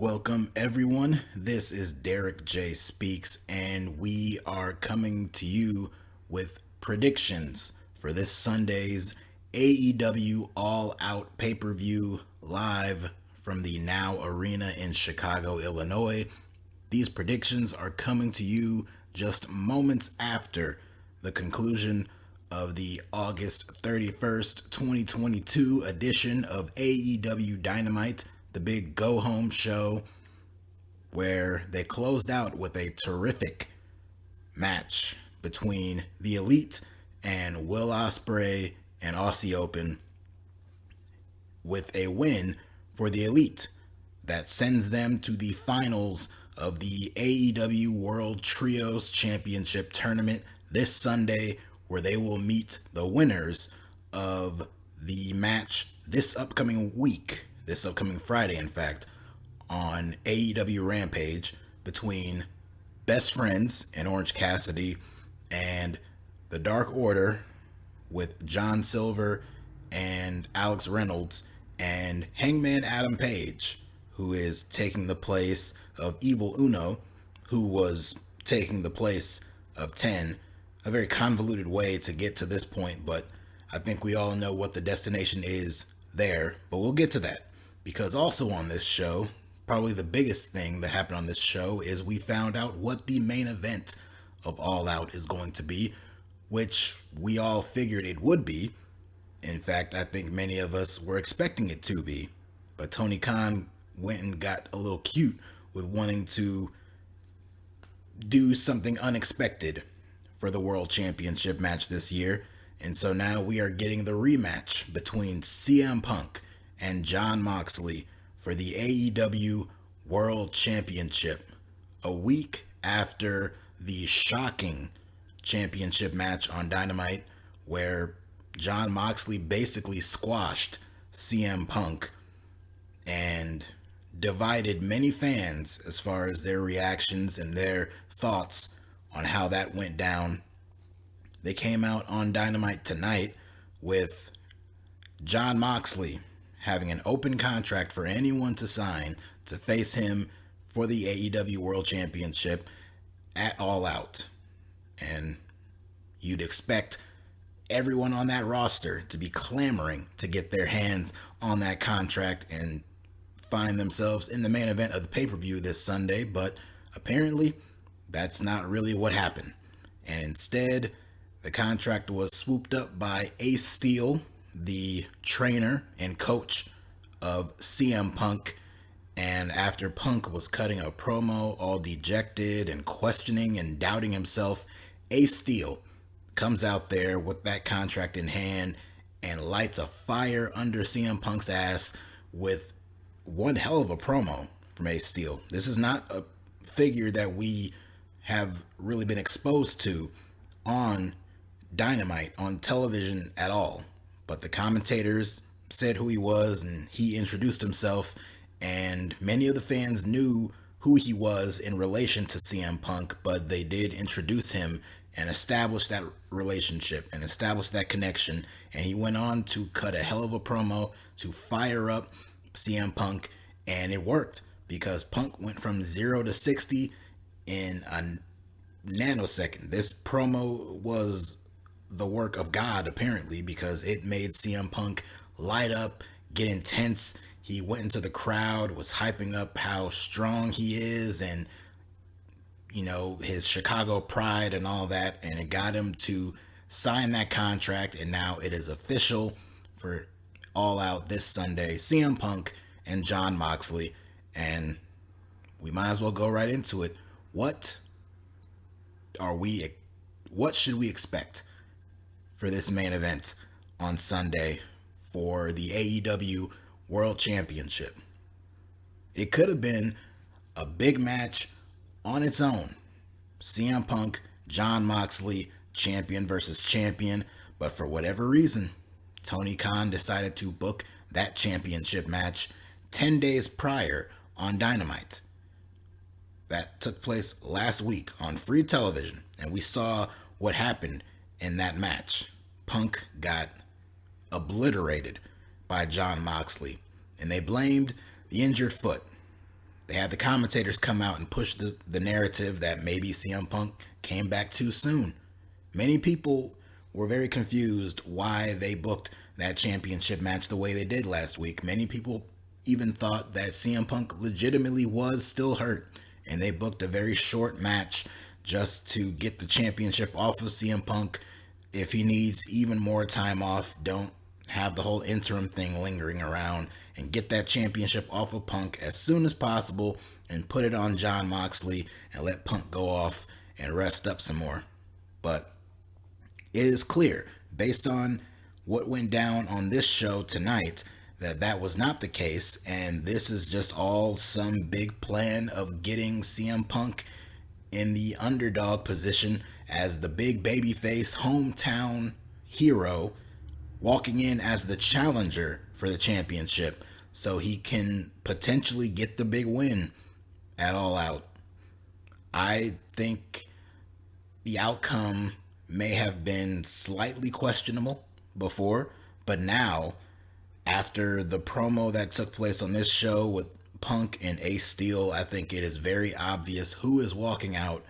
Welcome, everyone. This is DerekJ Speaks, and we are coming to you with predictions for this Sunday's AEW All Out pay-per-view live from the Now Arena in Chicago, Illinois. These predictions are coming to you just moments after the conclusion of the August 31st, 2022 edition of AEW Dynamite, the big go-home show, where they closed out with a terrific match between the Elite and Will Ospreay and Aussie Open, with a win for the Elite that sends them to the finals of the AEW World Trios Championship Tournament this Sunday, where they will meet the winners of the match this upcoming Friday, in fact, on AEW Rampage between Best Friends and Orange Cassidy and the Dark Order with John Silver and Alex Reynolds and Hangman Adam Page, who is taking the place of Evil Uno, who was taking the place of 10. A very convoluted way to get to this point, but I think we all know what the destination is there, but we'll get to that. Because also on this show, probably the biggest thing that happened on this show is we found out what the main event of All Out is going to be, which we all figured it would be. In fact, I think many of us were expecting it to be. But Tony Khan went and got a little cute with wanting to do something unexpected for the World Championship match this year. And so now we are getting the rematch between CM Punk and Jon Moxley for the AEW World Championship, a week after the shocking championship match on Dynamite, where Jon Moxley basically squashed CM Punk and divided many fans as far as their reactions and their thoughts on how that went down. They came out on Dynamite tonight with Jon Moxley having an open contract for anyone to sign to face him for the AEW World Championship at All Out. And you'd expect everyone on that roster to be clamoring to get their hands on that contract and find themselves in the main event of the pay-per-view this Sunday, but apparently that's not really what happened. And instead, the contract was swooped up by Ace Steel, the trainer and coach of CM Punk. And after Punk was cutting a promo, all dejected and questioning and doubting himself, Ace Steel comes out there with that contract in hand and lights a fire under CM Punk's ass with one hell of a promo from Ace Steel. This is not a figure that we have really been exposed to on Dynamite, on television at all. But the commentators said who he was and he introduced himself, and many of the fans knew who he was in relation to CM Punk, but they did introduce him and establish that relationship and establish that connection. And he went on to cut a hell of a promo to fire up CM Punk, and it worked because Punk went from 0 to 60 in a nanosecond. This promo was the work of God, apparently, because it made CM Punk light up, get intense. He went into the crowd, was hyping up how strong he is and, you know, his Chicago pride and all that, and it got him to sign that contract. And now it is official for All Out this Sunday, CM Punk and Jon Moxley. And we might as well go right into it. What should we expect for this main event on Sunday for the AEW World Championship? It could have been a big match on its own. CM Punk, Jon Moxley, champion versus champion. But for whatever reason, Tony Khan decided to book that championship match 10 days prior on Dynamite. That took place last week on free television, and we saw what happened in that match. Punk got obliterated by Jon Moxley, and they blamed the injured foot. They had the commentators come out and push the narrative that maybe CM Punk came back too soon. Many people were very confused why they booked that championship match the way they did last week. Many people even thought that CM Punk legitimately was still hurt, and they booked a very short match just to get the championship off of CM Punk. If he needs even more time off, don't have the whole interim thing lingering around, and get that championship off of Punk as soon as possible and put it on Jon Moxley and let Punk go off and rest up some more. But it is clear, based on what went down on this show tonight, that was not the case, and this is just all some big plan of getting CM Punk in the underdog position as the big babyface hometown hero, walking in as the challenger for the championship so he can potentially get the big win at All Out. I think the outcome may have been slightly questionable before, but now, after the promo that took place on this show with Punk and Ace Steel, I think it is very obvious who is walking out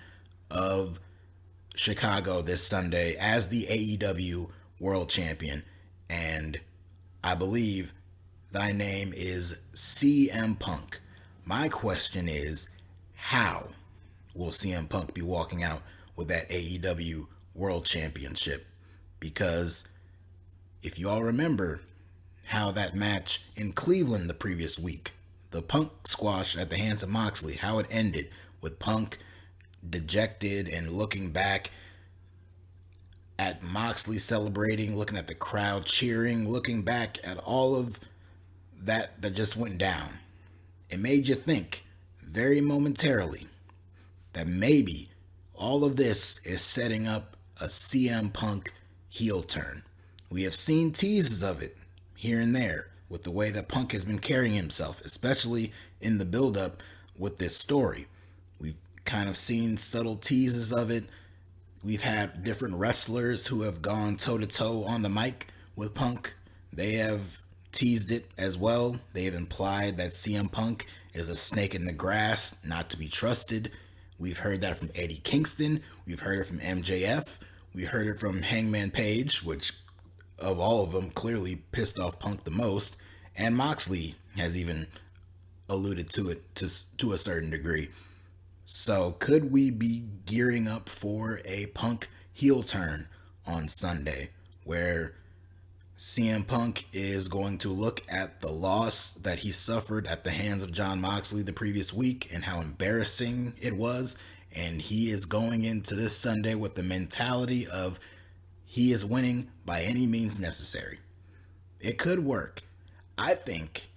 of Chicago this Sunday as the AEW World Champion. And I believe thy name is CM Punk. My question is, how will CM Punk be walking out with that AEW World Championship? Because if you all remember how that match in Cleveland the previous week, the Punk squash at the hands of Moxley, how it ended with Punk dejected and looking back at Moxley celebrating, looking at the crowd cheering, looking back at all of that just went down. It made you think very momentarily that maybe all of this is setting up a CM Punk heel turn. We have seen teases of it here and there with the way that Punk has been carrying himself, especially in the build-up with this story. We've kind of seen subtle teases of it. We've had different wrestlers who have gone toe-to-toe on the mic with Punk. They have teased it as well. They have implied that CM Punk is a snake in the grass, not to be trusted. We've heard that from Eddie Kingston. We've heard it from MJF. We heard it from Hangman Page, which of all of them clearly pissed off Punk the most. And Moxley has even alluded to it to a certain degree. So could we be gearing up for a Punk heel turn on Sunday, where CM Punk is going to look at the loss that he suffered at the hands of Jon Moxley the previous week and how embarrassing it was, and he is going into this Sunday with the mentality of he is winning by any means necessary? It could work. I think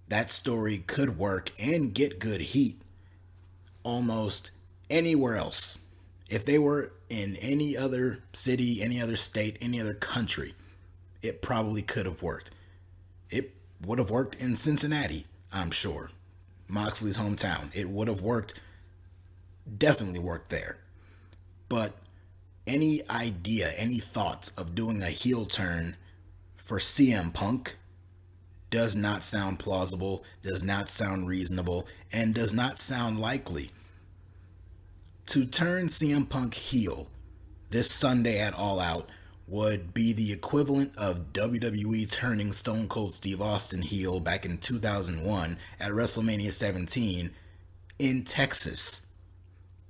that story could work and get good heat almost anywhere else. If they were in any other city, any other state, any other country, it probably could have worked. It would have worked in Cincinnati, I'm sure. Moxley's hometown. It would have worked, definitely worked there. But any idea, any thoughts of doing a heel turn for CM Punk does not sound plausible, does not sound reasonable, and does not sound likely. To turn CM Punk heel this Sunday at All Out would be the equivalent of WWE turning Stone Cold Steve Austin heel back in 2001 at WrestleMania 17 in Texas.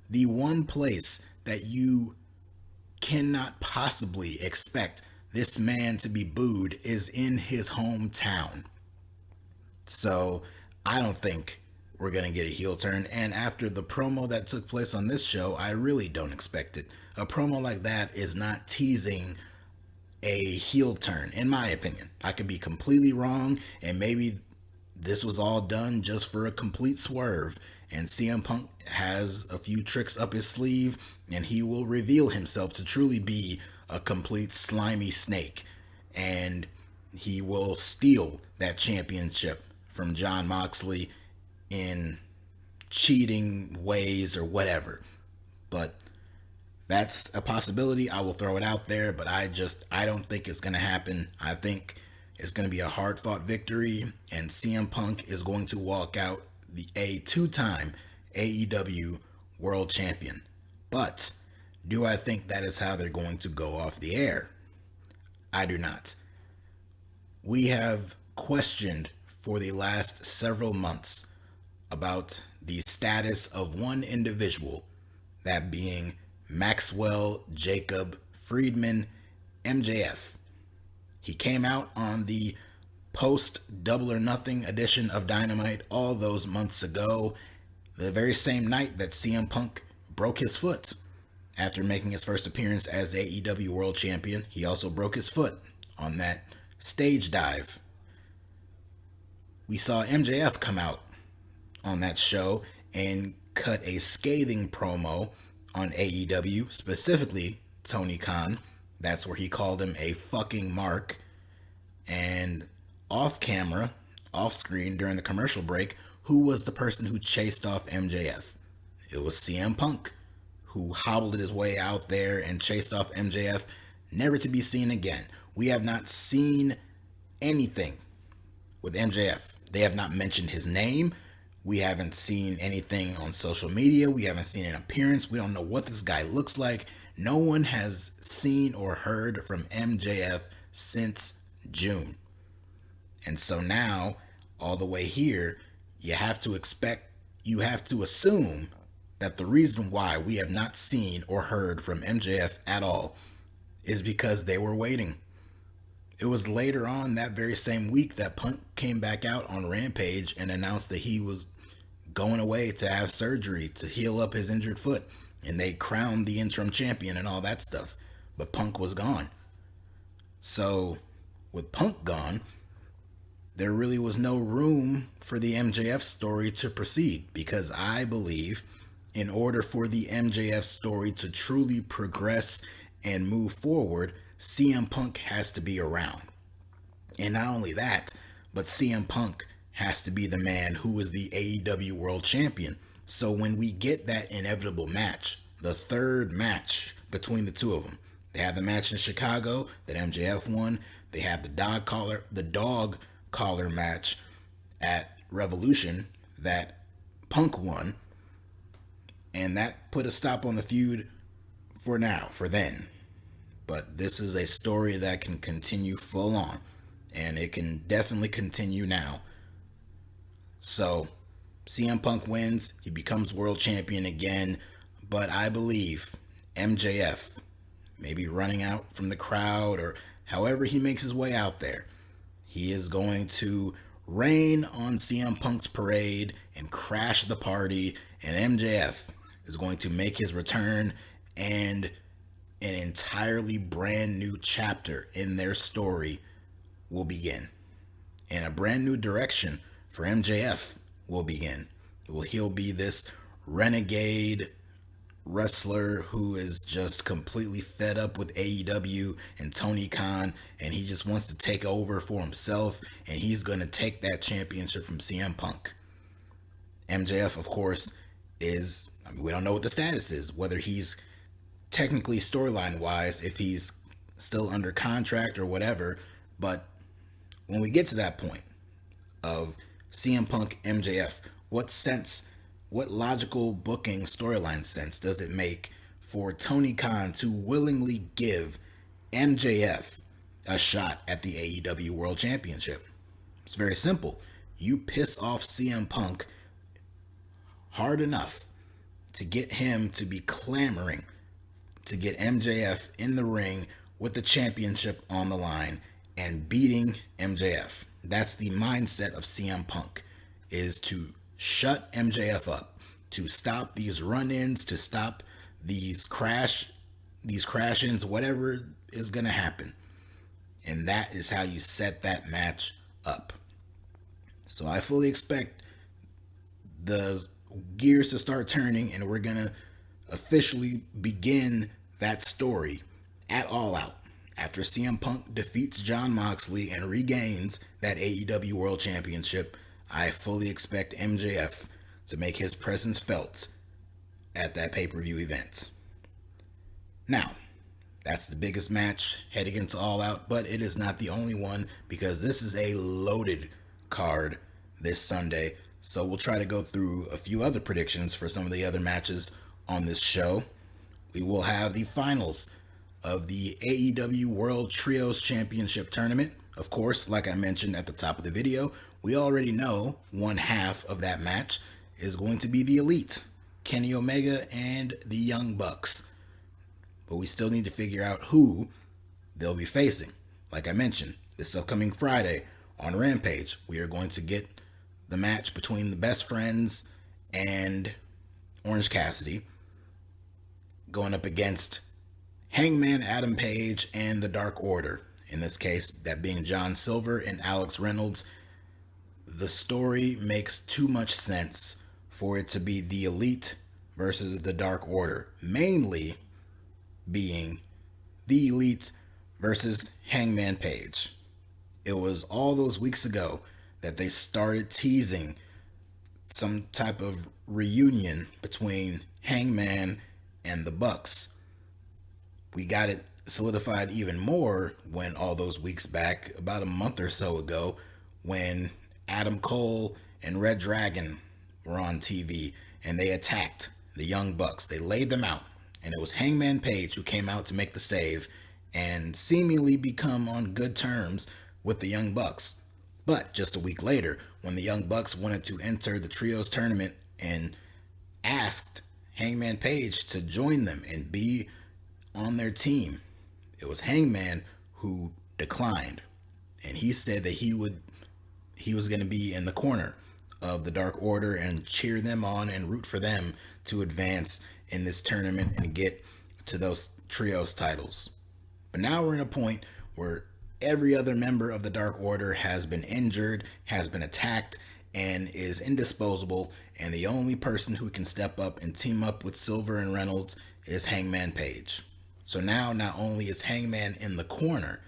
The one place that you cannot possibly expect this man to be booed is in his hometown. So I don't think we're going to get a heel turn. And after the promo that took place on this show, I really don't expect it. A promo like that is not teasing a heel turn, in my opinion. I could be completely wrong, and maybe this was all done just for a complete swerve, and CM Punk has a few tricks up his sleeve, and he will reveal himself to truly be a complete slimy snake, and he will steal that championship from Jon Moxley in cheating ways or whatever. But that's a possibility. I will throw it out there, but I don't think it's going to happen. I think it's going to be a hard-fought victory, and CM Punk is going to walk out a two-time AEW World Champion. But do I think that is how they're going to go off the air? I do not. We have questioned for the last several months about the status of one individual, that being Maxwell Jacob Friedman, MJF. He came out on the post Double or Nothing edition of Dynamite all those months ago, the very same night that CM Punk broke his foot. After making his first appearance as AEW World Champion, he also broke his foot on that stage dive. We saw MJF come out on that show and cut a scathing promo on AEW, specifically Tony Khan. That's where he called him a fucking mark. And off camera, off screen during the commercial break, who was the person who chased off MJF? It was CM Punk, who hobbled his way out there and chased off MJF, never to be seen again. We have not seen anything with MJF. They have not mentioned his name. We haven't seen anything on social media. We haven't seen an appearance. We don't know what this guy looks like. No one has seen or heard from MJF since June. And so now, all the way here, you have to assume that the reason why we have not seen or heard from MJF at all is because they were waiting. It was later on that very same week that Punk came back out on Rampage and announced that he was going away to have surgery to heal up his injured foot. And they crowned the interim champion and all that stuff. But Punk was gone. So, with Punk gone, there really was no room for the MJF story to proceed, because I believe in order for the MJF story to truly progress and move forward, CM Punk has to be around. And not only that, but CM Punk has to be the man who is the AEW World Champion. So when we get that inevitable match, the third match between the two of them, they have the match in Chicago that MJF won. They have the dog collar match at Revolution that Punk won. And that put a stop on the feud for now, for then. But this is a story that can continue full on. And it can definitely continue now. So, CM Punk wins. He becomes world champion again. But I believe MJF, maybe running out from the crowd or however he makes his way out there, he is going to rain on CM Punk's parade and crash the party. And MJF is going to make his return, and an entirely brand new chapter in their story will begin. And a brand new direction for MJF will begin. He'll be this renegade wrestler who is just completely fed up with AEW and Tony Khan, and he just wants to take over for himself, and he's going to take that championship from CM Punk. MJF, of course, we don't know what the status is, whether he's technically storyline wise, if he's still under contract or whatever, but when we get to that point of CM Punk MJF, what logical booking storyline sense does it make for Tony Khan to willingly give MJF a shot at the AEW World Championship? It's very simple. You piss off CM Punk hard enough to get him to be clamoring to get MJF in the ring with the championship on the line and beating MJF. That's the mindset of CM Punk, is to shut MJF up, to stop these run-ins, to stop these crash-ins, whatever is going to happen. And that is how you set that match up. So I fully expect the gears to start turning, and we're going to officially begin that story at All Out. After CM Punk defeats Jon Moxley and regains that AEW World Championship, I fully expect MJF to make his presence felt at that pay-per-view event. Now, that's the biggest match heading into All Out, but it is not the only one, because this is a loaded card this Sunday. So we'll try to go through a few other predictions for some of the other matches on this show. We will have the finals of the AEW World Trios Championship Tournament. Of course, like I mentioned at the top of the video, we already know one half of that match is going to be the Elite, Kenny Omega and the Young Bucks. But we still need to figure out who they'll be facing. Like I mentioned, this upcoming Friday on Rampage, we are going to get the match between the Best Friends and Orange Cassidy going up against Hangman Adam Page and the Dark Order. In this case, that being John Silver and Alex Reynolds. The story makes too much sense for it to be the Elite versus the Dark Order, mainly being the Elite versus Hangman Page. It was all those weeks ago that they started teasing some type of reunion between Hangman and the Bucks. We got it solidified even more when all those weeks back, about a month or so ago, when Adam Cole and Red Dragon were on TV and they attacked the Young Bucks. They laid them out, and it was Hangman Page who came out to make the save and seemingly become on good terms with the Young Bucks. But just a week later, when the Young Bucks wanted to enter the Trios tournament and asked Hangman Page to join them and be on their team, it was Hangman who declined. And he said that he was going to be in the corner of the Dark Order and cheer them on and root for them to advance in this tournament and get to those Trios titles. But now we're in a point where every other member of the Dark Order has been injured, has been attacked, and is indisposable, and the only person who can step up and team up with Silver and Reynolds is Hangman Page. So now not only is Hangman in the corner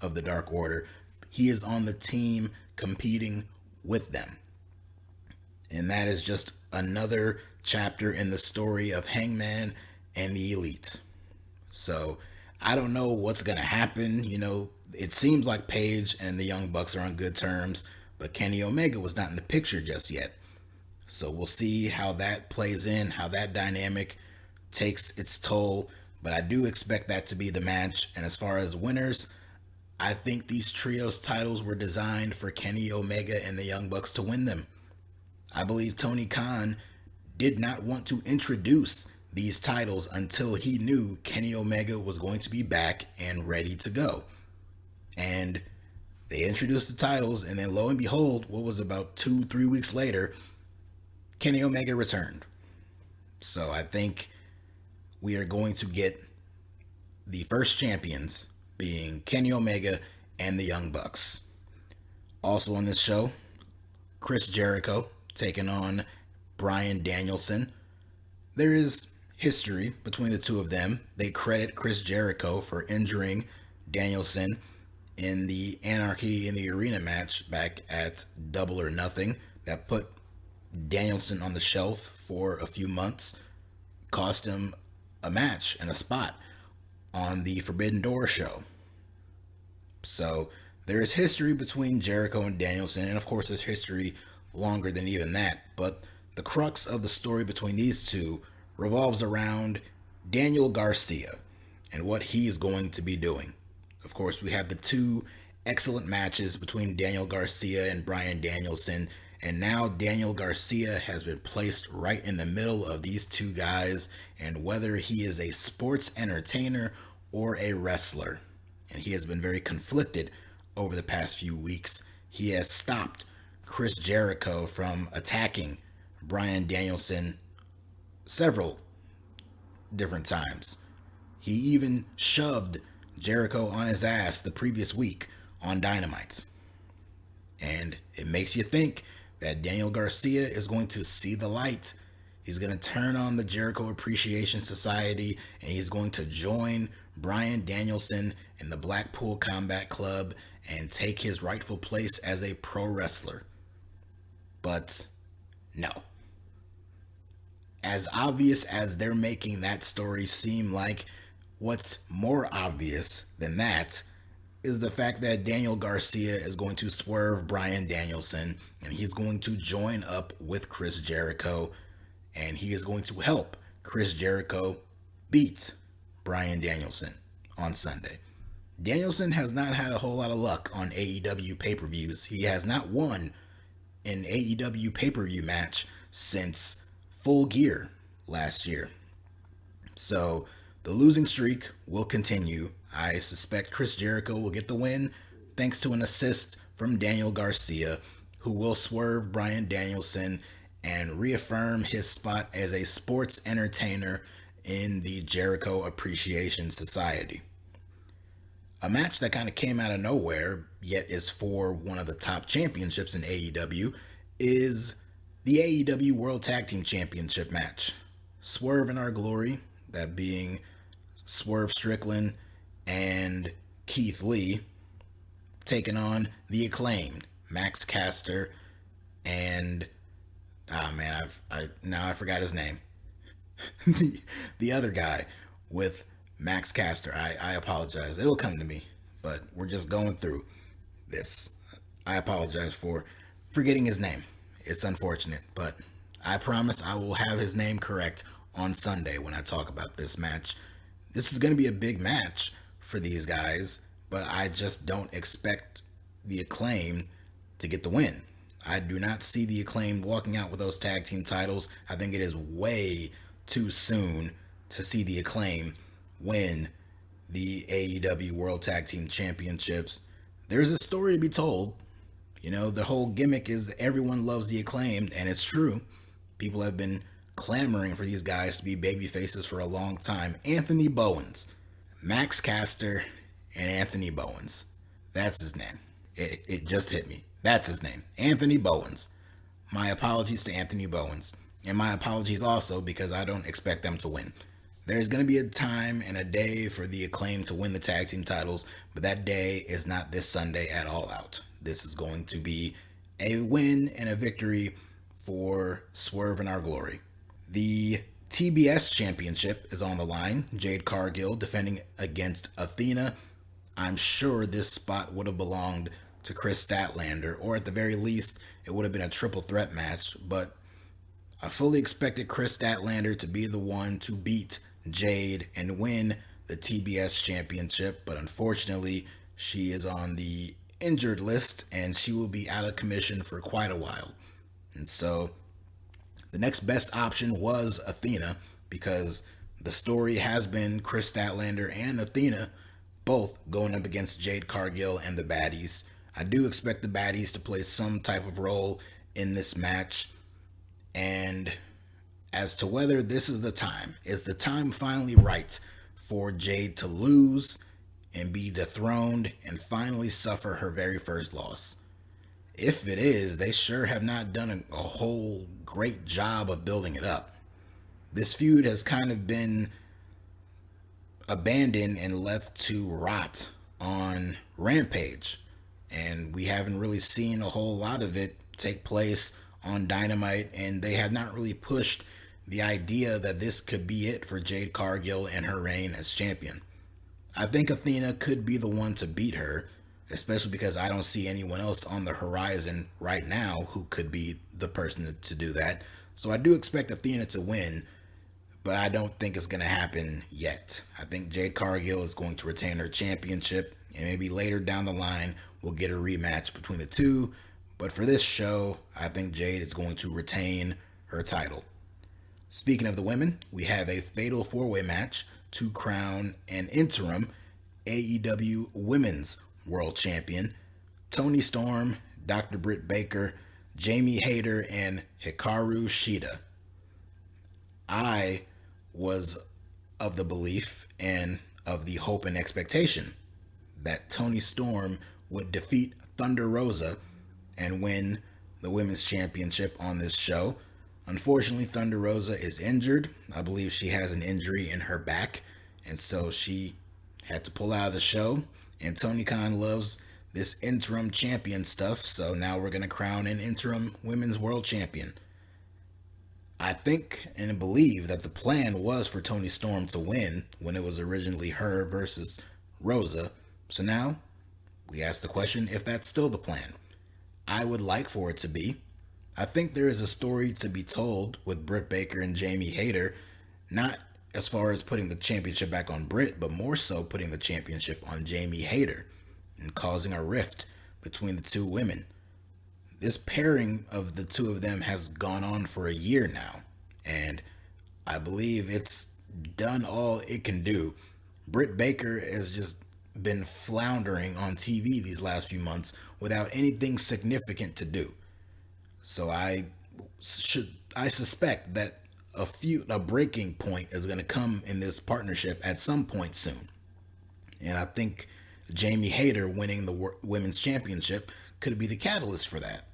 of the Dark Order, he is on the team competing with them. And that is just another chapter in the story of Hangman and the Elite. So I don't know what's going to happen. You know, it seems like Page and the Young Bucks are on good terms, but Kenny Omega was not in the picture just yet. So we'll see how that plays in, how that dynamic takes its toll. But I do expect that to be the match. And as far as winners, I think these trios titles were designed for Kenny Omega and the Young Bucks to win them. I believe Tony Khan did not want to introduce these titles until he knew Kenny Omega was going to be back and ready to go. And they introduced the titles, and then lo and behold, what was about 2-3 weeks later, Kenny Omega returned. So I think we are going to get the first champions being Kenny Omega and the Young Bucks. Also on this show, Chris Jericho taking on Bryan Danielson. There is history between the two of them. They credit Chris Jericho for injuring Danielson in the Anarchy in the Arena match back at Double or Nothing that put Danielson on the shelf for a few months, cost him a match and a spot on the Forbidden Door show. So there is history between Jericho and Danielson, and of course there's history longer than even that, but the crux of the story between these two revolves around Daniel Garcia and what he is going to be doing. Of course, we have the two excellent matches between Daniel Garcia and Bryan Danielson, and now Daniel Garcia has been placed right in the middle of these two guys, and whether he is a sports entertainer or a wrestler. And he has been very conflicted over the past few weeks. He has stopped Chris Jericho from attacking Bryan Danielson several different times. He even shoved Jericho on his ass the previous week on Dynamite. And it makes you think that Daniel Garcia is going to see the light. He's going to turn on the Jericho Appreciation Society, and he's going to join Bryan Danielson in the Blackpool Combat Club and take his rightful place as a pro wrestler. But no. As obvious as they're making that story seem like, what's more obvious than that is the fact that Daniel Garcia is going to swerve Bryan Danielson, and he's going to join up with Chris Jericho, and he is going to help Chris Jericho beat Bryan Danielson on Sunday. Danielson has not had a whole lot of luck on AEW pay-per-views. He has not won an AEW pay-per-view match since Full Gear last year. So the losing streak will continue. I suspect Chris Jericho will get the win thanks to an assist from Daniel Garcia, who will swerve Bryan Danielson and reaffirm his spot as a sports entertainer in the Jericho Appreciation Society. A match that kind of came out of nowhere, yet is for one of the top championships in AEW, is the AEW World Tag Team Championship match. Swerve in Our Glory, that being Swerve Strickland and Keith Lee, taking on the Acclaimed, Max Caster and I forgot his name. the other guy with Max Caster. I apologize. It'll come to me, but we're just going through this. I apologize for forgetting his name. It's unfortunate, but I promise I will have his name correct on Sunday when I talk about this match. This is going to be a big match for these guys, but I just don't expect the Acclaim to get the win. I do not see the Acclaim walking out with those tag team titles. I think it is way too soon to see the Acclaim win the AEW World Tag Team Championships. There's a story to be told. You know, the whole gimmick is everyone loves the Acclaimed, and it's true. People have been clamoring for these guys to be baby faces for a long time. Anthony Bowens, Max Caster, and Anthony Bowens. That's his name. It just hit me. That's his name. Anthony Bowens. My apologies to Anthony Bowens. And my apologies also because I don't expect them to win. There's going to be a time and a day for the Acclaim to win the tag team titles, but that day is not this Sunday at All Out. This is going to be a win and a victory for Swerve in Our Glory. The TBS Championship is on the line. Jade Cargill defending against Athena. I'm sure this spot would have belonged to Chris Statlander, or at the very least, it would have been a triple threat match, but I fully expected Chris Statlander to be the one to beat Jade and win the TBS Championship, but unfortunately, she is on the injured list and she will be out of commission for quite a while. And so the next best option was Athena, because the story has been Chris Statlander and Athena both going up against Jade Cargill and the Baddies. I do expect the Baddies to play some type of role in this match. And as to whether this is the time finally right for Jade to lose and be dethroned and finally suffer her very first loss? If it is, they sure have not done a whole great job of building it up. This feud has kind of been abandoned and left to rot on Rampage. And we haven't really seen a whole lot of it take place on Dynamite, and they have not really pushed the idea that this could be it for Jade Cargill and her reign as champion. I think Athena could be the one to beat her, especially because I don't see anyone else on the horizon right now who could be the person to do that. So I do expect Athena to win, but I don't think it's going to happen yet. I think Jade Cargill is going to retain her championship, and maybe later down the line we'll get a rematch between the two. But for this show, I think Jade is going to retain her title. Speaking of the women, we have a fatal four-way match to crown an interim AEW Women's World Champion. Toni Storm, Dr. Britt Baker, Jamie Hayter, and Hikaru Shida. I was of the belief and of the hope and expectation that Toni Storm would defeat Thunder Rosa and win the women's championship on this show. Unfortunately, Thunder Rosa is injured. I believe she has an injury in her back, and so she had to pull out of the show. And Tony Khan loves this interim champion stuff, so now we're going to crown an interim women's world champion. I think and believe that the plan was for Toni Storm to win when it was originally her versus Rosa. So now We asked the question if that's still the plan. I would like for it to be. I think there is a story to be told with Britt Baker and Jamie Hayter, not as far as putting the championship back on Britt, but more so putting the championship on Jamie Hayter and causing a rift between the two women. This pairing of the two of them has gone on for a year now, and I believe it's done all it can do. Britt Baker has just been floundering on TV these last few months without anything significant to do. So I suspect that a breaking point is going to come in this partnership at some point soon. And I think Jamie Hayter winning the women's championship could be the catalyst for that.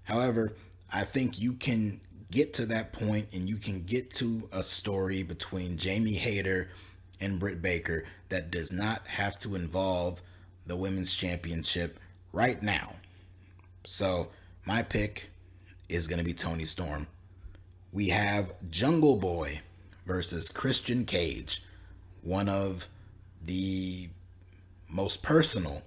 However, I think you can get to that point and you can get to a story between Jamie Hayter and Britt Baker that does not have to involve the women's championship right now. So my pick is going to be Toni Storm. We have Jungle Boy versus Christian Cage, one of the most personal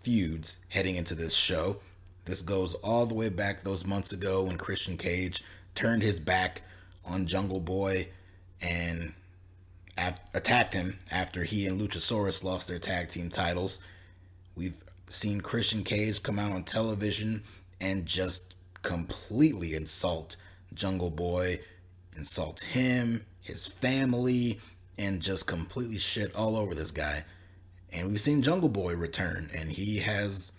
feuds heading into this show. This goes all the way back those months ago when Christian Cage turned his back on Jungle Boy and attacked him after he and Luchasaurus lost their tag team titles. We've seen Christian Cage come out on television and just completely insult Jungle Boy, insult him, his family, and just completely shit all over this guy. And we've seen Jungle Boy return, and he has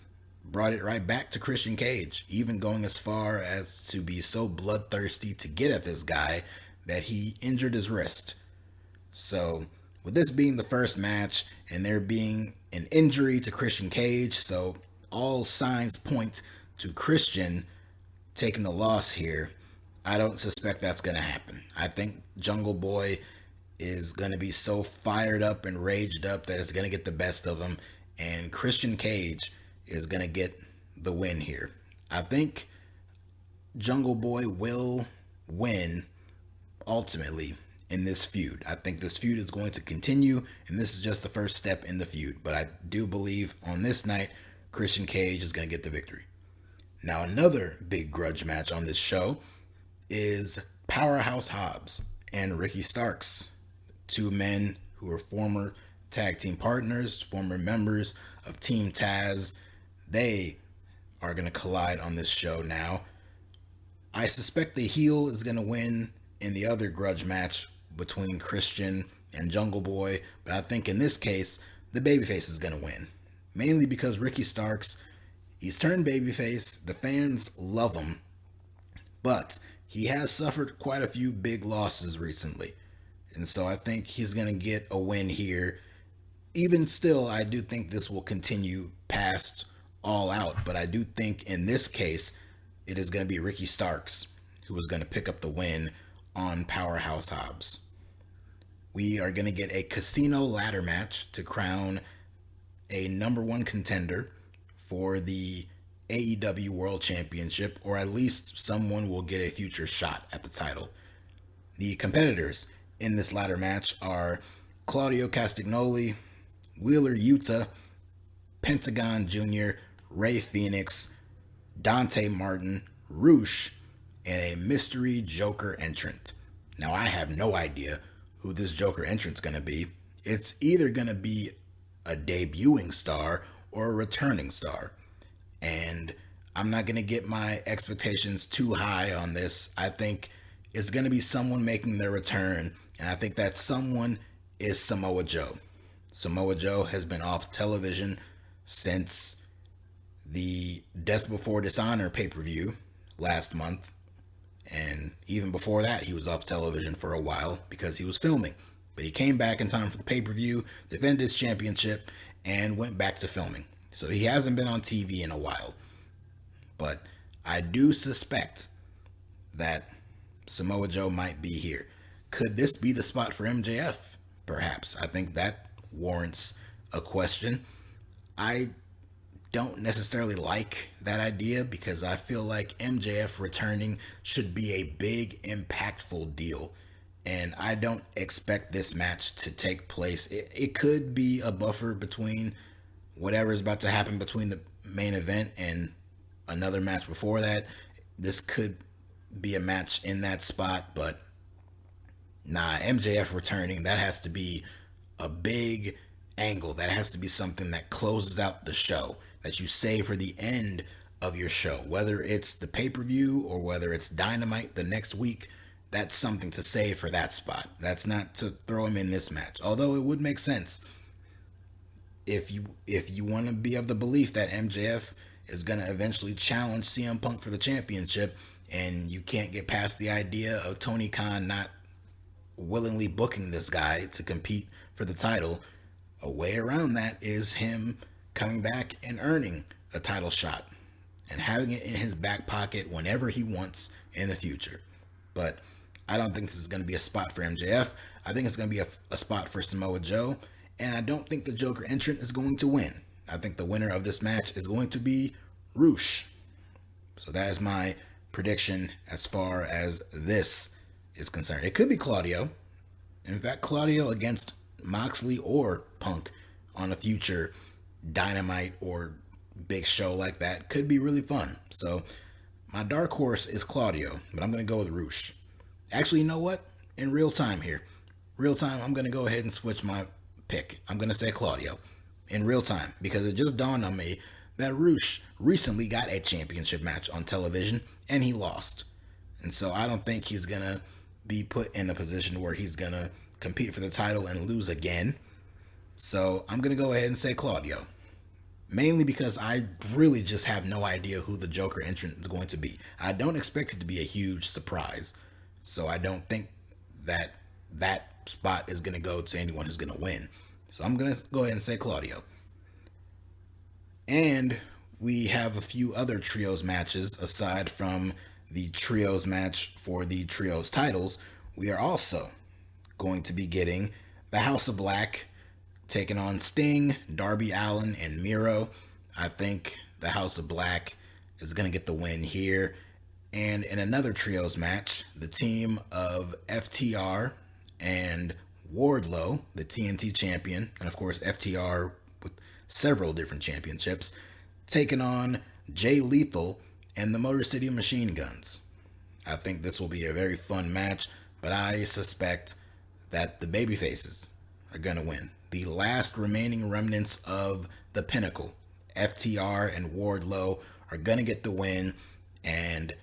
brought it right back to Christian Cage, even going as far as to be so bloodthirsty to get at this guy that he injured his wrist. So, with this being the first match and there being an injury to Christian Cage, so all signs point to Christian taking the loss here. I don't suspect that's going to happen. I think Jungle Boy is going to be so fired up and raged up that it's going to get the best of him, and Christian Cage is going to get the win here. I think Jungle Boy will win ultimately in this feud. I think this feud is going to continue, and this is just the first step in the feud. But I do believe on this night, Christian Cage is going to get the victory. Now, another big grudge match on this show is Powerhouse Hobbs and Ricky Starks, two men who are former tag team partners, former members of Team Taz. They are going to collide on this show now. I suspect the heel is going to win in the other grudge match between Christian and Jungle Boy, but I think in this case, the babyface is going to win. Mainly because Ricky Starks, he's turned babyface, the fans love him, but he has suffered quite a few big losses recently. And so I think he's going to get a win here. Even still, I do think this will continue past All Out, but I do think in this case, it is going to be Ricky Starks who is going to pick up the win on Powerhouse Hobbs. We are going to get a casino ladder match to crown a number one contender for the AEW World Championship, or at least someone will get a future shot at the title. The competitors in this ladder match are Claudio Castagnoli, Wheeler Yuta, Pentagon Jr., Ray Phoenix, Dante Martin, Roosh, and a mystery Joker entrant. Now, I have no idea who this Joker entrant's going to be. It's either going to be a debuting star or a returning star. And I'm not going to get my expectations too high on this. I think it's going to be someone making their return, and I think that someone is Samoa Joe. Samoa Joe has been off television since the Death Before Dishonor pay-per-view last month. And even before that, he was off television for a while because he was filming. But he came back in time for the pay-per-view, defended his championship, and went back to filming. So he hasn't been on TV in a while. But I do suspect that Samoa Joe might be here. Could this be the spot for MJF? Perhaps. I think that warrants a question. I don't necessarily like that idea because I feel like MJF returning should be a big, impactful deal. And I don't expect this match to take place. It could be a buffer between whatever is about to happen between the main event and another match before that, this could be a match in that spot. But nah, MJF returning, that has to be a big angle. That has to be something that closes out the show, that you save for the end of your show. Whether it's the pay-per-view or whether it's Dynamite the next week, that's something to save for that spot. That's not to throw him in this match. Although it would make sense if you want to be of the belief that MJF is going to eventually challenge CM Punk for the championship, and you can't get past the idea of Tony Khan not willingly booking this guy to compete for the title. A way around that is him coming back and earning a title shot and having it in his back pocket whenever he wants in the future. But I don't think this is going to be a spot for MJF. I think it's going to be a spot for Samoa Joe. And I don't think the Joker entrant is going to win. I think the winner of this match is going to be Roosh. So that is my prediction as far as this is concerned. It could be Claudio. In fact, Claudio against Moxley or Punk on a future Dynamite or big show like that could be really fun. So my dark horse is Claudio, but I'm going to go with Roosh. Actually, you know what? In real time here, I'm going to go ahead and switch my pick. I'm going to say Claudio in real time because it just dawned on me that Roosh recently got a championship match on television and he lost. And so I don't think he's going to be put in a position where he's going to compete for the title and lose again. So I'm going to go ahead and say Claudio. Mainly because I really just have no idea who the Joker entrant is going to be. I don't expect it to be a huge surprise. So I don't think that spot is going to go to anyone who's going to win. So I'm going to go ahead and say Claudio. And we have a few other trios matches aside from the trios match for the trios titles. We are also going to be getting the House of Black taking on Sting, Darby Allin, and Miro. I think the House of Black is going to get the win here. And in another trios match, the team of FTR and Wardlow, the TNT champion, and of course FTR with several different championships, taking on Jay Lethal and the Motor City Machine Guns. I think this will be a very fun match, but I suspect that the babyfaces are going to win. The last remaining remnants of the Pinnacle, FTR and Wardlow, are going to get the win, and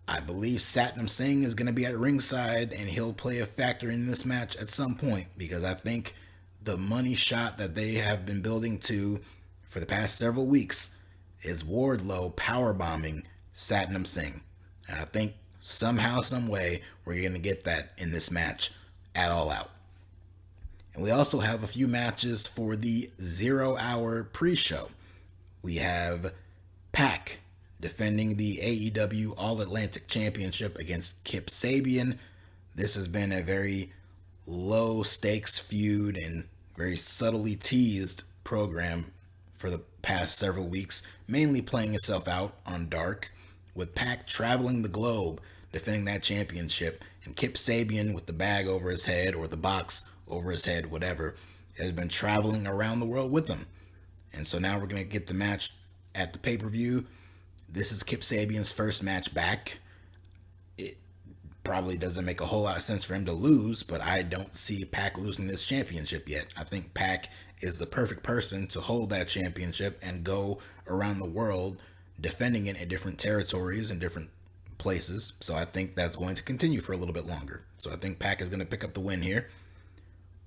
I believe Satnam Singh is going to be at ringside, and he'll play a factor in this match at some point, because I think the money shot that they have been building to for the past several weeks is Wardlow powerbombing Satnam Singh. And I think somehow, some way, we're going to get that in this match at All Out. And we also have a few matches for the 0 Hour pre-show. We have Pac defending the AEW All Atlantic Championship against Kip Sabian. This has been a very low stakes feud and very subtly teased program for the past several weeks, mainly playing itself out on Dark, with Pac traveling the globe defending that championship, and Kip Sabian with the bag over his head or the box over his head, whatever, has been traveling around the world with him. And so now we're going to get the match at the pay-per-view. This is Kip Sabian's first match back. It probably doesn't make a whole lot of sense for him to lose, but I don't see Pac losing this championship yet. I think Pac is the perfect person to hold that championship and go around the world defending it in different territories and different places. So I think that's going to continue for a little bit longer. So I think Pac is going to pick up the win here.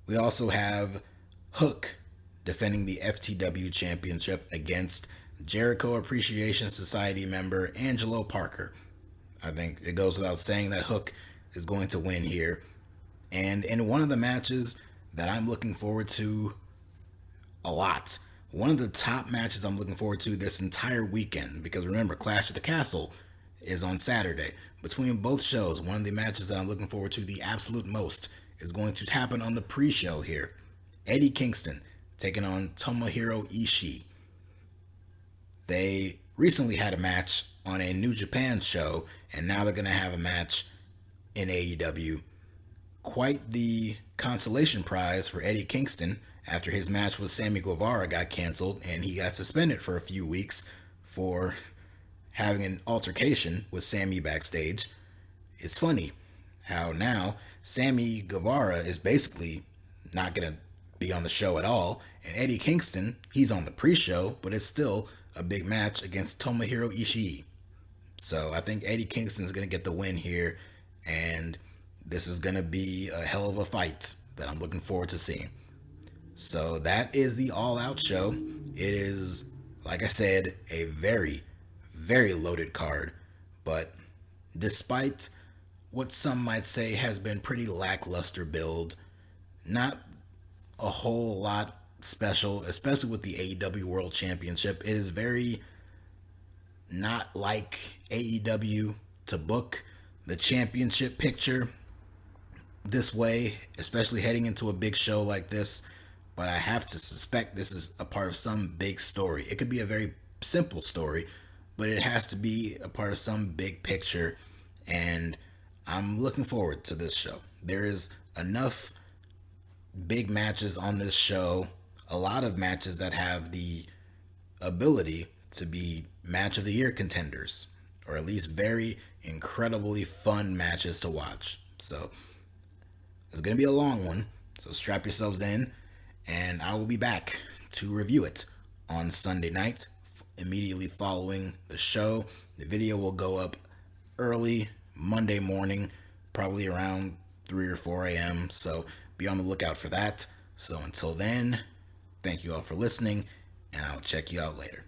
We also have Hook defending the FTW championship against Jericho Appreciation Society member Angelo Parker. I think it goes without saying that Hook is going to win here. And in one of the matches that I'm looking forward to a lot, one of the top matches I'm looking forward to this entire weekend, because remember, Clash at the Castle is on Saturday. Between both shows, one of the matches that I'm looking forward to the absolute most is going to happen on the pre-show here. Eddie Kingston taking on Tomohiro Ishii. They recently had a match on a New Japan show, and now they're going to have a match in AEW. Quite the consolation prize for Eddie Kingston after his match with Sammy Guevara got canceled and he got suspended for a few weeks for having an altercation with Sammy backstage. It's funny how now Sammy Guevara is basically not going to be on the show at all, and Eddie Kingston, he's on the pre-show, but it's still a big match against Tomohiro Ishii. So I think Eddie Kingston is going to get the win here, and this is going to be a hell of a fight that I'm looking forward to seeing. So that is the All Out show. It is, like I said, a very, very loaded card, but despite what some might say has been pretty lackluster build, not a whole lot special, especially with the AEW World Championship. It is very not like AEW to book the championship picture this way, especially heading into a big show like this. But I have to suspect this is a part of some big story. It could be a very simple story, but it has to be a part of some big picture, and I'm looking forward to this show. There is enough big matches on this show, a lot of matches that have the ability to be match of the year contenders, or at least very incredibly fun matches to watch. So it's going to be a long one, so strap yourselves in, and I will be back to review it on Sunday night, immediately following the show. The video will go up early Monday morning, probably around 3 or 4 a.m., so be on the lookout for that. So until then, thank you all for listening, and I'll check you out later.